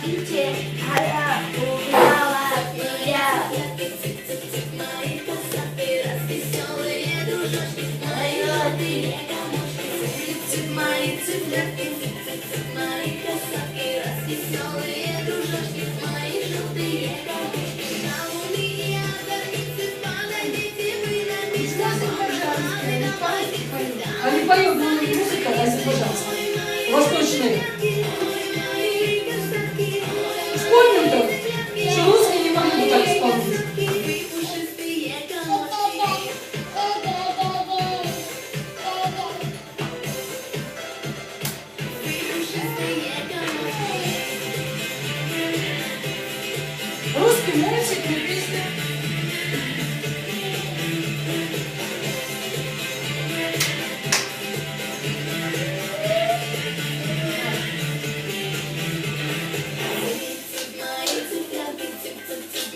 світі, а я узнала тебя. Мои косатые, развеселые дружочки, мои родные комочки, мои цыплятки, мои косатые, развеселые дружочки, мои желтые комочки. На луне и озорницы, подойдите вы на меня. А не поет музыка, азербайджанская. Восточная. Вспомним-то, что русские не могли бы так исполнить. Русский мультик и песня.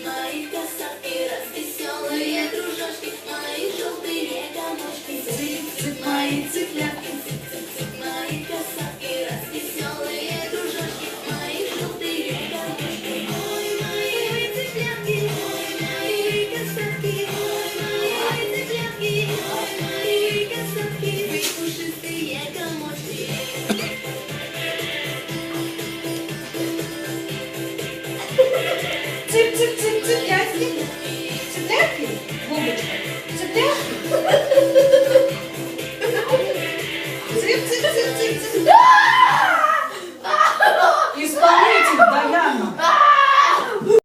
Мои косатки, развеселые дружочки, мои желтые комочки, цып-цып, мои цыплятки, цып-цып, мои косатки, развеселые дружочки, мои желтые комочки. Ой, мои цыплятки, ой, мои косатки, ой, мои цыплятки, ой, мои косатки, вы пушистые комочки. Цып-цып-цып, цыплятки. Цыплятки? Бубочка. Цыплятки?